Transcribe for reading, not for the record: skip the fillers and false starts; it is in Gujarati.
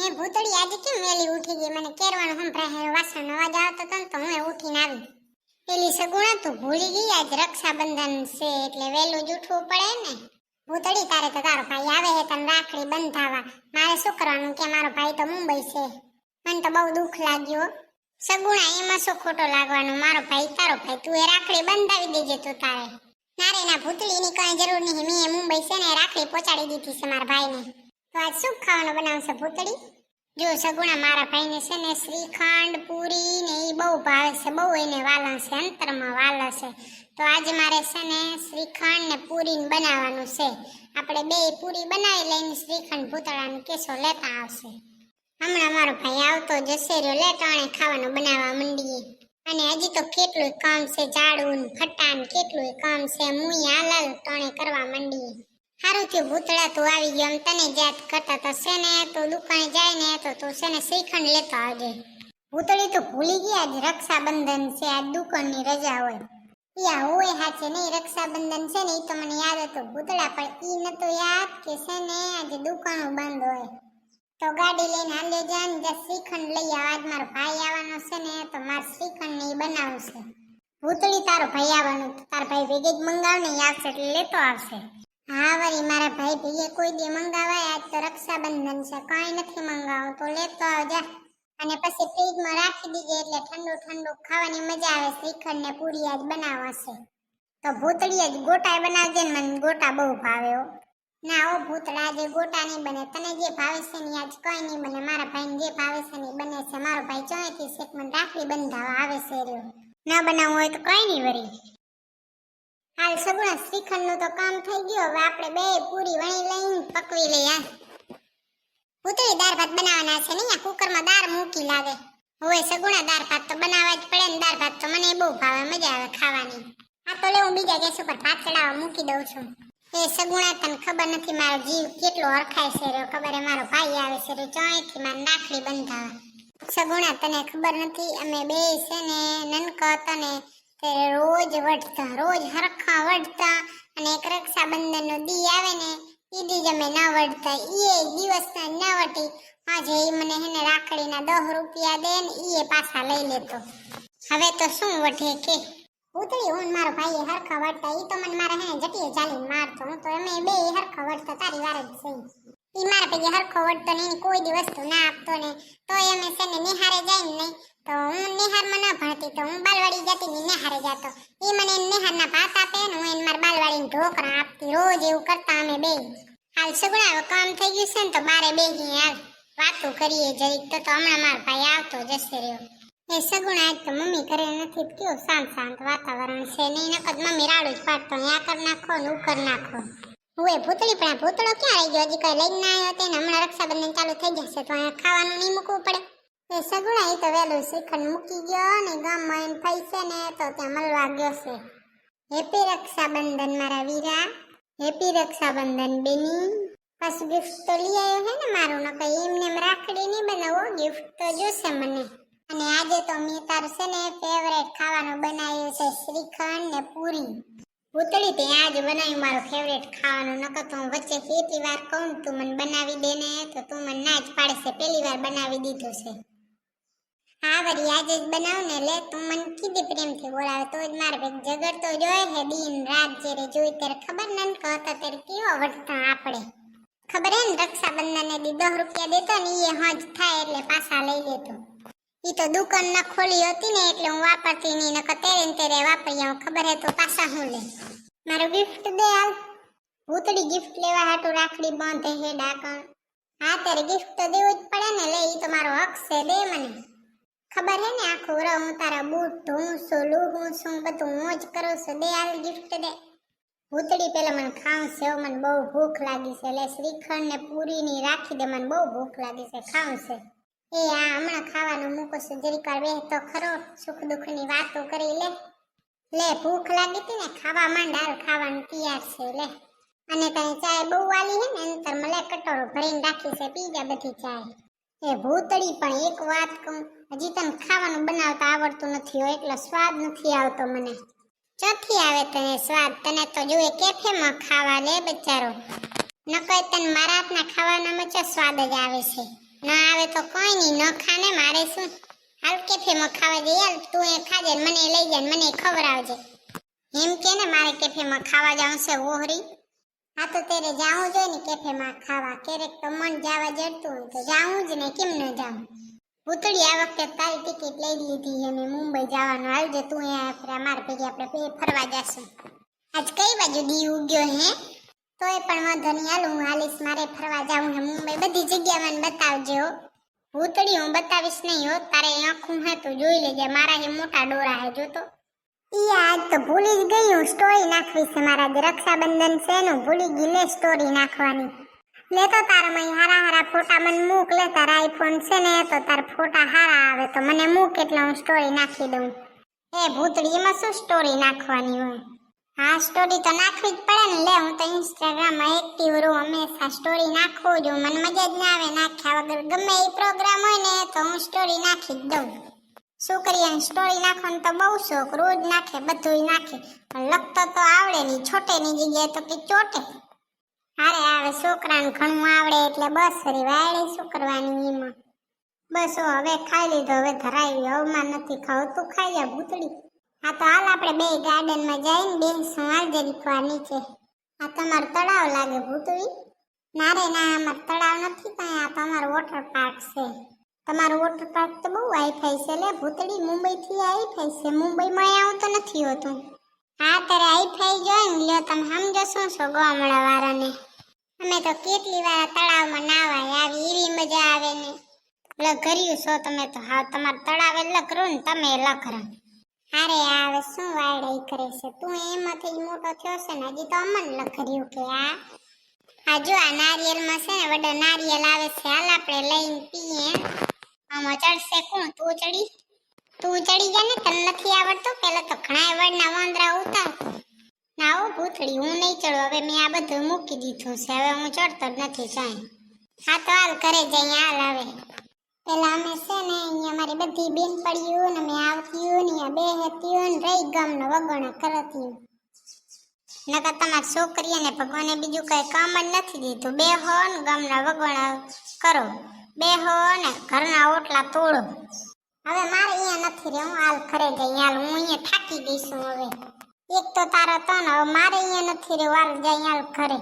એ ભૂતળી આજે કેમ વેલી ઉઠી ગઈ? મને કેરવાનું સંભળાય વાસણનો અવાજ આવતો હતો ને તો હું ઉઠીને આવી. પેલી સગુણા તું ભૂલી ગઈ આજ રક્ષાબંધન છે એટલે વેલું જ ઉઠવું પડે ને. ભૂતળી તારે તો તારો ભાઈ આવે છે તને રાખડી બંધાવા, મારે શું કરવાનું કે મારો ભાઈ તો મુંબઈ છે. મને તો બહુ દુઃખ લાગ્યું. સગુણા એમાં શું ખોટો લાગવાનો? મારો ભાઈ તારો ભાઈ, તું એ રાખડી બંધાવી દેજે તું તારે. નારે ના ભૂતળીની કઈ જરૂર નહીં, મેં મુંબઈ છે ને રાખડી પહોંચાડી દીધી છે મારા ભાઈને. તો આજ શું ખાવાનું બનાવશે ભૂતળી? જો સગુણા મારા ભાઈને છે ને શ્રીખંડ પૂરી ને એ બહુ ભાવે છે, બહુ એને વાલા છે, અંતરમાં વાલા છે. તો આજે મારે છે ને શ્રીખંડ ને પૂરી બનાવવાનું છે. આપણે બે પૂરી બનાવી લઈને શ્રીખંડ ભૂતળાનો કેસો લેતા આવશે. હમણાં મારો ભાઈ આવતો જશે રહ્યો, લે ટાણે ખાવાનું બનાવવા માંડીએ. અને હજી તો કેટલું કામ છે, ઝાડું ફટાન કેટલું કામ છે, મુઈ હાલાલ ટાણે કરવા માંડીએ. હારું થયું ભૂતળા તું આવી ગયો, એમ તને યાદ કરતા તો છે ને તો દુકાને જાય ને તો તું છે ને શ્રીખંડ લેતો આવજે. ભૂતળી તો ભૂલી ગઈ આજ રક્ષાબંધન છે, આજ દુકાનની રજા હોય. યા હોય હાચે નહીં, રક્ષાબંધન છે ને એ તો મને યાદ હતું ભૂતળા, પણ ઈ નતો યાદ કે છે ને આજે દુકાનો બંધ હોય. તો ગાડી લઈને હાલ્યો જા ને શ્રીખંડ લઈ આવ. આજ મારો ભાઈ આવવાનો છે ને તો મારે શ્રીખંડ ને ઈ બનાવશે. ભૂતળી તારો ભાઈ આવવાનો, તારા ભાઈ ભેગે જ મંગાવ ને આવશે એટલે લેતો આવશે. હા વળી મારા ભાઈ ભેગે કોઈ દી મંગાવાય, આજ તો રક્ષાબંધન છે, કઈ નથી મંગાવો તો લેતો આવજા. અને પછી ફ્રીજમાં રાખી દીજે એટલે ઠંડુ ઠંડુ ખાવાની મજા આવે. શ્રીખંડ ને પૂરી આજ બનાવશે. તો ભૂતળી આજ ગોટા બનાવજે ને, મને ગોટા બહુ ભાવે હો. ના ઓ ભૂતળા આજે ગોટા નહીં બને, તને જે ભાવે છે ને આજ કઈ નહીં બને. મારા ભાઈને જે ભાવે છે ને બને છે. મારો ભાઈ ચોથી શેક મને રાખડી બંધાવા આવે છે રહ્યો. ના બનાવવું હોય તો કઈ નહીં વળી. હાલ સગુણા શ્રીખંડ નું તો કામ થઈ ગયું, હવે આપણે બે પૂરી વણી લઈને પકવી લઈએ. ભૂતળી દાળ ભાત બનાવવાના છે ને, કુકરમાં દાળ મૂકી લાગે. હવે સગુણા દાળ ભાત તો બનાવવા જ પડે ને, દાળ ભાત તો મને બહુ ભાવે, મજા આવે ખાવાની. આ તો લે હું બીજા ગેસ ઉપર ભાત ચડાવવા મૂકી દઉં છું. એ સગુણા તને ખબર નથી મારો જીવ કેટલો હરખાય છે રહ્યો, ખબર હે મારો ભાઈ આવે છે રહ્યો ચોથી મારે રાખડી બંધાવા. સગુણા તને ખબર નથી અમે બે છે ને નનકા હતા ને તે રોજ વઢતા, રોજ હરખા વઢતા, અને એક રક્ષાબંધન નો દી આવે ને ઈ દી જ અમે ના વઢતા. ઈ દિવસ ના વટી આજે ઈ મને હેને રાખડીના 10 રૂપિયા દે ને ઈ પાછા લઈ લેતો. હવે તો શું વઢે કે ભૂતળી હું મારો ભાઈ હરખા વઢતા, ઈ તો મને મારા હેને જટીએ ચાલીને મારતો. હું તો અમે બે હરખા વઢતા, તારી વાર જ છે. ઈ મારા પૈકી હરખો વઢતો ને એની કોઈ દી વસ્તુ ના આપતો ને તોય અમે છે ને નિહારે જાય ને નહીં તો હું નિહારમાં ના ભણતી તો હું બાલવાડી જતી ને નિહારે જતો. ઈ મને નિહારના ભાત આપે ને હું એને મારા બાલવાડીને ઢોકળા આપતી. રોજ એવું કરતા અમે બે. હાલ સગુણા કામ થઈ ગયું છે ને તો બારે બેસી હાલ વાતો કરીએ જરીક. તો હમણાં મારો ભાઈ આવતો જશે રહ્યો. એ સગુણા આજ તો મમ્મી ઘરે નથી, કેવું શાંત શાંત વાતાવરણ છે. નહીં નકદ મમ્મી રાડું જ પાડતો, આ કર નાખો ને ઉ કર નાખો. હું ભૂતળી પણ ભૂતળો ક્યાં રહી ગયો? હજી કઈ લઈને આવ્યો હતો ને હમણાં રક્ષાબંધન ચાલુ થઈ જશે તો અહીંયા ખાવાનું નહીં મૂકવું પડે. એ સગુણા એ તો વહેલું શ્રીખંડ મૂકી ગયો ને ગામમાં એમ થઈ છે ને તો ત્યાં મળવા ગયો છે. હેપી રક્ષાબંધન મારા વીરા, હેપી રક્ષાબંધન બેની. પાછું ગિફ્ટ તો લઈ આવ્યો છે ને મારું, ન કઈ એમને રાખડી નહીં બનાવો, ગિફ્ટ તો જોશે મને. અને આજે તો મેં તારું છે ને ફેવરેટ ખાવાનું બનાવ્યું છે શ્રીખંડ ને પૂરી. ભૂતળી તે આજ બનાવ્યું મારું ફેવરેટ ખાવાનું, નકર તો હું વચ્ચે કેટલી વાર કહું તું મને બનાવી દે ને તો તું મને ના જ પાડે છે. પહેલી વાર બનાવી દીધું છે. હા વળી આજે જ બનાવ ને લે, તું મને કીધી પ્રેમથી બોલાવે તો જ મારે ભાઈ ઝઘડ તો જોયે હે દિન રાત. જ્યારે જોઈ ત્યારે ખબર નનકો હતો ત્યારે કેવો વઢતા આપણે. ખબર હે ને રક્ષાબંધન ને દી 10 રૂપિયા દેતો ને એ હજ થાય એટલે પાછા લઈ લેતો. ઈ તો દુકાન ના ખોલી હતી ને એટલે હું વાપરતી નહીં, નકર તેરે ને તેરે વાપરી આવું. ખબર હે તો પાછા હું લે. મારું ગિફ્ટ દે હાલ. ભૂતળી ગિફ્ટ લેવા હાટુ રાખડી બાંધે હે ડાકણ. હા ત્યારે ગિફ્ટ તો દેવું જ પડે ને, લે ઈ તો મારો હક છે, દે મને. ખબર હે ને આખું ર હું તારા બૂટ ધોઉં છું, લૂહું છું, બધું મોજ કરું છું. દે હાલ ગિફ્ટ દે. ભૂતળી પેલા મને ખાવું છે, મને બહુ ભૂખ લાગી છે. લે શ્રીખંડ ને પૂરી ની રાખી દે, મને બહુ ભૂખ લાગી છે, ખાવું છે. એ આ હમણાં ખાવાનું મૂકો છું, જરીક વાર બેહ તો ખરો, સુખ દુઃખ ની વાતો કરી લે. લે ભૂખ લાગી હતી ને, ખાવા માંડ, હાલ ખાવાનું તૈયાર છે. લે અને તને ચાય બહુ વાલી હે ને અંતર મને કટોરો ભરીને રાખી છે, પી જા બધી ચાય. એ ભૂતળી પણ એક વાત કહું, હજી તને ખાવાનું બનાવતા આવડતું નથી હોય એટલે સ્વાદ નથી આવતો મને. ચોથી આવે તને સ્વાદ? તને તો જોએ કેફેમાં ખાવા લે બચારો, નકર તને મારા હાથના ખાવાનામાં ચો સ્વાદ જ આવે છે. ના ખાવે તો કોઈ નહીં, ન ખાને મારે શું. હાલ કેફેમાં ખાવા જઈએ, હાલ તું એ ખાજે ને મને લઈ જા ને મને ખવડાવજે. એમ કે ને મારે કેફેમાં ખાવા જવું છે ઓહરી. હા તો તેરે જાવું જોઈએ ને કેફેમાં ખાવા. ક્યારેક તો મન જવા જડતું હોય તો જાવું જ ને, કેમ ન જાવું. ભૂતળી આ વખતે તારી ટિકિટ લઈ લીધી છે મેં મુંબઈ જવાનું. આવજે તું અહીંયા મારે ભેગી આપણે બે ફરવા જશું. આજ કઈ બાજુ દી ઉગ્યો હે? તોય પણ વાંધો નહીં, હાલ હું હાલીશ, મારે ફરવા જવું હે મુંબઈ. બધી જગ્યા મને બતાવજો. ભૂતળી હું બતાવીશ નહીં હો, તારે આંખું હે તો જોઈ લેજે. મારા હે મોટા ડોરા હે જોતો. ઈ આજ તો ભૂલી જ ગઈ હું, સ્ટોરી નાખવી છે મારા જે રક્ષાબંધન છે એનું ભૂલી ગઈ. લે સ્ટોરી નાખવાની લે તો તારા મય હારા હારા ફોટા મને મૂક. લે તારા આઈફોન છે ને તો તાર ફોટા હારા આવે તો મને મૂક એટલે હું સ્ટોરી નાખી દઉં. એ ભૂતળી એમાં શું સ્ટોરી નાખવાની હોય? હા સ્ટોરી તો નાખવી જ પડે ને. લે હું તો ઇન્સ્ટાગ્રામમાં એક્ટિવ રહું હંમેશા, સ્ટોરી નાખવું જ. મને મજા જ ના આવે નાખ્યા વગર. ગમે એ પ્રોગ્રામ હોય ને તો હું સ્ટોરી નાખી જ દઉં. છોકરીઓને સ્ટોરી નાખવાનો તો બહુ શોખ, રોજ નાખે, બધું નાખે. પણ લખતો તો આવડે નહીં, છોટેની જગ્યાએ તો કે ચોટે. હારે આવે છોકરાને ઘણું આવડે એટલે બસ ફરી વાયડે શું કરવાની એમાં. બસ હવે ખાઈ લીધો, હવે ધરાવી, હવમાં નથી ખાવું. તું ખાઈ જા ભૂતળી. હા તો હાલ આપણે બે ગાર્ડનમાં જઈને બેસું. હાલ જરીકવાર નીચે. આ તમારું તળાવ લાગે ભૂતળી? ના રે ના, અમાર તળાવ નથી કાંઈ, આ તમારું વોટર પાર્ક છે. તમારું વોટર પાર્ક તો બહુ હાઈફાઈ છે લે ભૂતળી, મુંબઈથી હાઈફાઈ છે. મુંબઈમાં આવું તો નથી હોતું. હા તારે હાઈફાઈ જોઈને લ્યો તમે સમજો શું છો ગામડા વાળાને. અમે તો કેટલી વાર તળાવમાં નાવાય આવી, એવી મજા આવે ને. લઘર્યું છો તમે તો. હા તમારું તળાવે લખરો ને તમે લખરા. હારે આવે શું વાયડાઈ કરે છે તું? એમાંથી મોટો થયો છે ને હજી તો અમન લખર્યું કે આ જો આ નારિયેલમાં છે ને વડો નારિયેલ આવે છે. હાલ આપણે લઈને પીએ. આમાં ચડશે કોણ? તું ચડી જા ને, તને નથી આવડતું? પેલા તો ઘણા વડના વાંદરા ઉતારતો. ના ઓ ભૂતળી હું નહીં ચડું, હવે મેં આ બધું મૂકી દીધું છે, હવે હું ચડતો જ નથી કાંઈ. હા તો હાલ ઘરે જઈએ. હાલ આવે પેલા અમે છે ને અહીંયા મારી બધી બેનપડીઓ ને મેં આવતી ને બે હતી ને રહી ગામનો વગોણા કરતી. નકર તમારી છોકરીઓને ભગવાને બીજું કઈ કામ જ નથી દીધું. બેહો ને ગામના વગોણા કરો, બેહો ને ઘરના ઓટલા તોડો. હવે મારે અહીંયા નથી રહે, હું હાલ ઘરે જઈ. હાલ હું અહીંયા થાકી ગઈ છું હવે. એક તો તારો તો ને હવે મારે અહીંયા નથી રહેવું. હાલ જઈ હાલ ઘરે.